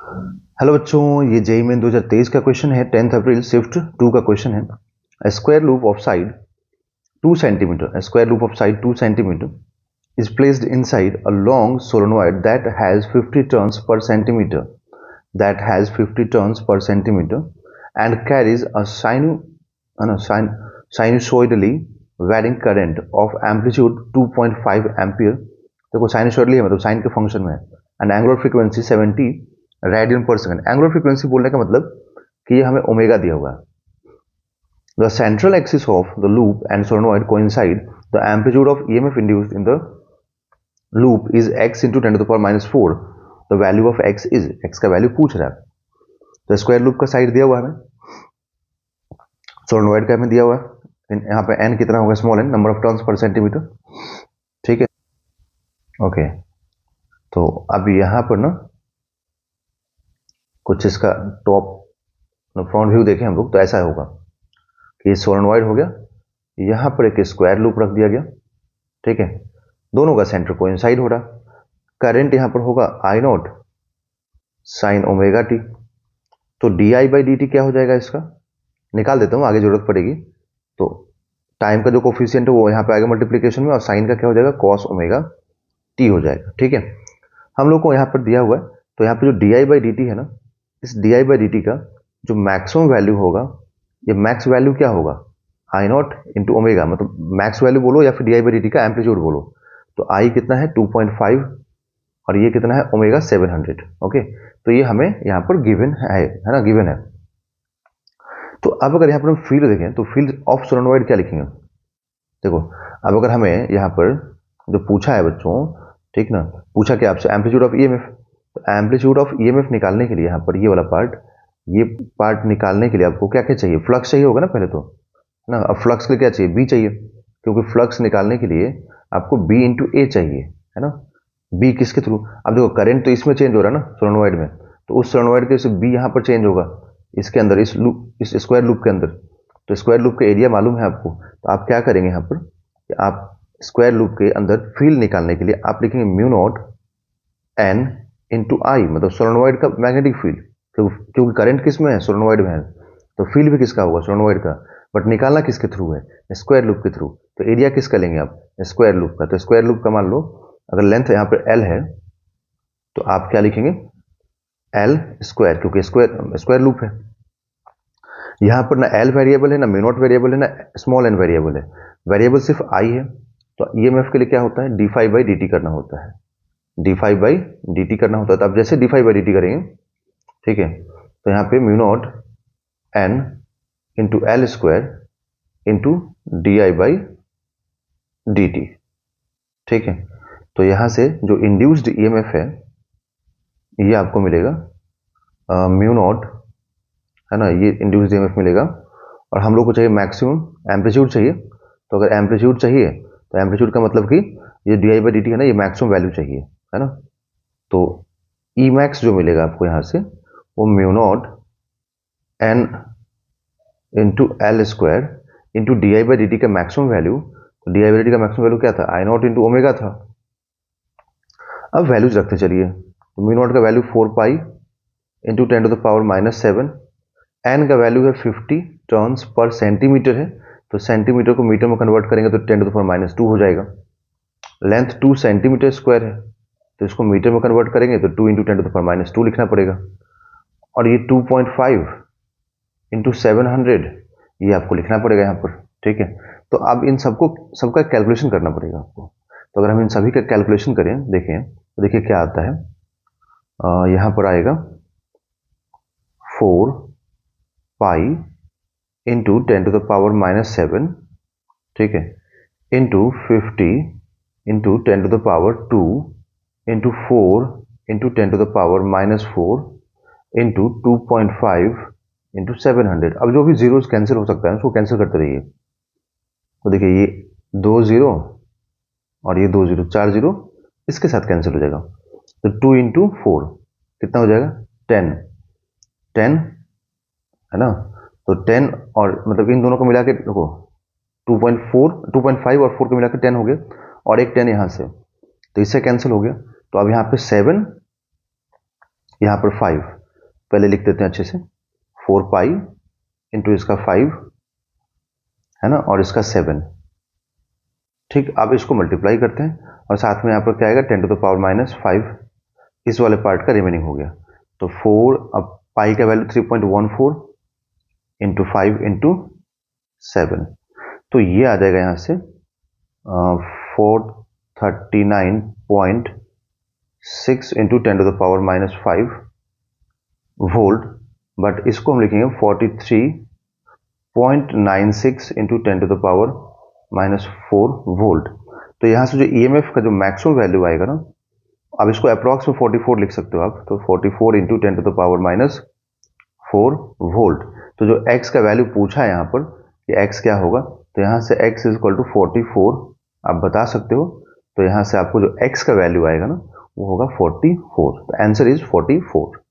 Hello बच्चों, ये JEE main 2023 का क्वेश्चन है। 10 अप्रैल शिफ्ट 2 का क्वेश्चन है। Square loop of side 2 centimetre, square loop of side 2 centimetre is placed inside a long solenoid that has 50 turns per centimeter and carries a sinusoidally varying current of amplitude 2.5 ampere। देखो sinusoidally है मतलब sign के function में है। And angular frequency 70 radian पर second. Angular frequency बोलने का मतलब कि ये हमें ओमेगा दिया हुआ है। The central axis of the loop and solenoid coincide. The amplitude of EMF induced in the loop is x into 10 to the power minus 4. The value of x is, x का value पूछ रहा है। तो square loop का side दिया हुआ है हमें, सोलेनॉइड का हमें दिया हुआ है। यहाँ पे n कितना होगा, small n, number of turns per centimetre. ठीक है, ओके। तो अब यहाँ पर ना कुछ इसका टॉप फ्रंट व्यू देखें हम लोग तो ऐसा होगा कि सोलेनॉइड हो गया, यहाँ पर एक स्क्वायर लूप रख दिया गया। ठीक है, दोनों का सेंटर कोइंसाइड हो रहा। करंट यहाँ पर होगा आई नॉट साइन ओमेगा टी। तो D I by D T क्या हो जाएगा, इसका निकाल देता हूँ, आगे जरूरत पड़ेगी। तो टाइम का जो कोफिशिएंट है वो यहाँ पे आएगा मल्टीप्लीकेशन में, और साइन का क्या हो जाएगा, कॉस ओमेगा टी हो जाएगा। ठीक है, हम लोग को यहाँ पर दिया हुआ है। तो यहाँ पे जो D I by D T है ना, इस D I by D T का जो मैक्सिमम वैल्यू होगा, ये मैक्स वैल्यू क्या होगा, आई नॉट इंटू ओमेगा, मतलब मैक्स वैल्यू बोलो या फिर D I by D T का एम्पलीट्यूड बोलो। तो आई कितना है 2.5 और ये कितना है ओमेगा 700। ओके, तो ये हमें यहाँ पर गिवन है ना, गिवन है। तो अब अगर यहाँ पर हम फील्ड देखें तो फील्ड ऑफ सोलेनॉइड क्या लिखेंगे। देखो, अब अगर हमें यहाँ पर जो पूछा है बच्चों, ठीक ना, पूछा क्या आपसे, एम्पलीट्यूड ऑफ ईएमएफ। तो एम्पलीट्यूड ऑफ ईएमएफ निकालने के लिए यहाँ पर ये वाला पार्ट, ये पार्ट निकालने के लिए आपको क्या क्या चाहिए, फ्लक्स चाहिए होगा ना पहले तो, है ना। अब फ्लक्स के लिए क्या चाहिए, बी चाहिए, क्योंकि फ्लक्स निकालने के लिए आपको बी इंटू ए चाहिए, है ना। बी किसके थ्रू, अब देखो करंट तो इसमें चेंज हो रहा है ना सोलेनॉइड में, तो उस सोलेनॉइड के बी यहाँ पर चेंज होगा, इसके अंदर, इस लूप, इस स्क्वायर लूप के अंदर। तो स्क्वायर लूप का एरिया मालूम है आपको, तो आप क्या करेंगे यहाँ पर कि आप स्क्वायर लूप के अंदर फील्ड निकालने के लिए आप लिखेंगे म्यू नॉट एन इंटू आई, मतलब सोलेनॉइड का मैग्नेटिक फील्ड, क्योंकि करंट किस में है, सोलेनॉइड में है, तो फील्ड भी किसका होगा, सोलेनॉइड का। बट निकालना किसके थ्रू है, स्क्वायर लूप के थ्रू। तो एरिया किसका लेंगे आप, स्क्वायर लूप का। तो स्क्वायर लूप का मान लो अगर लेंथ यहाँ पर एल है तो आप क्या लिखेंगे, एल स्क्वायर, क्योंकि स्क्वायर लूप है। यहाँ पर ना एल वेरिएबल है, ना म्यू नॉट वेरिएबल है, ना स्मॉल एन वेरिएबल है, वेरिएबल सिर्फ आई है। तो ईएमएफ के लिए क्या होता है, D five by D T करना होता है, D five by D T करना होता है। तो आप जैसे D five by D T करेंगे, ठीक है, तो यहाँ पे mu not an into L square into D I by D T. ठीक है, तो यहाँ से जो इंड्यूस्ड ईएमएफ है ये आपको मिलेगा म्यू नॉट, है ना, ये इंड्यूस्ड ईएमएफ मिलेगा। और हम लोग को चाहिए मैक्सिमम एम्पलीट्यूड चाहिए। तो अगर एम्पलीट्यूड चाहिए तो एम्पलीट्यूड का मतलब कि ये D I by D T है ना, ये मैक्सिमम वैल्यू चाहिए, है ना। तो ई मैक्स जो मिलेगा आपको यहाँ से वो mu not an into L square into D I by D T का मैक्सिमम वैल्यू। तो D I by D T का मैक्सिमम वैल्यू क्या था, आई नॉट इंटू ओमेगा था। अब वैल्यूज रखते चलिए, तो म्यू नॉट का value 4 pi into 10 to the power minus 7, N का वैल्यू है 50 टर्न्स पर सेंटीमीटर है, तो सेंटीमीटर को मीटर में कन्वर्ट करेंगे तो 10 टू द पावर माइनस 2 हो जाएगा। लेंथ 2 सेंटीमीटर स्क्वायर है, तो इसको मीटर में कन्वर्ट करेंगे तो 2 into 10 to the power minus 2 लिखना पड़ेगा। और ये 2.5 इंटू 700 ये आपको लिखना पड़ेगा यहाँ पर। ठीक है, तो अब इन सबका कैलकुलेशन करना पड़ेगा आपको। तो अगर हम इन सभी का कैलकुलेशन करें, देखें तो देखिए क्या आता है, यहाँ पर आएगा 4 pi into 10 to the power minus 7, ठीक है, into 50 into 10 to the power 2 into 4 into 10 to the power minus 4 into 2.5 into 700। अब जो भी जीरोस कैंसिल हो सकता है उसको कैंसिल करते रहिए। तो देखिए ये 2 जीरो और ये 2 जीरो, 4 जीरो इसके साथ कैंसिल हो जाएगा। तो 2 इंटू 4 कितना हो जाएगा, 10 है ना। तो 10 और मतलब इन दोनों को मिला के देखो 2.5 और 4 को मिला के 10 हो गया, और एक 10 यहाँ से, तो इससे कैंसिल हो गया। तो अब यहाँ पे 7 यहाँ पर 5 पहले लिख देते हैं अच्छे से, 4 पाई इंटू इसका 5 है ना, और इसका 7। ठीक, अब इसको मल्टीप्लाई करते हैं और साथ में यहाँ पर क्या आएगा 10 टू द पावर माइनस 5, इस वाले पार्ट का रिमेनिंग हो गया। तो 4, अब पाई का वैल्यू 3.14 इंटू 5 इंटू 7, तो ये आ जाएगा यहाँ से 439.6 into 10 to the power minus 5 volt, but इसको हम लिखेंगे 43.96 into 10 to the power minus 4 volt. तो यहाँ से जो ईएमएफ का जो मैक्सिमम वैल्यू आएगा ना, अब इसको अप्रॉक्स में 44 लिख सकते हो आप, तो 44 into 10 to the power minus 4 volt. तो जो x का वैल्यू पूछा है यहाँ पर कि x क्या होगा, तो यहाँ से x इज इक्वल टू 44 आप बता सकते हो। तो यहाँ से आपको जो x का वैल्यू आएगा ना वो होगा 44। तो आंसर इज 44।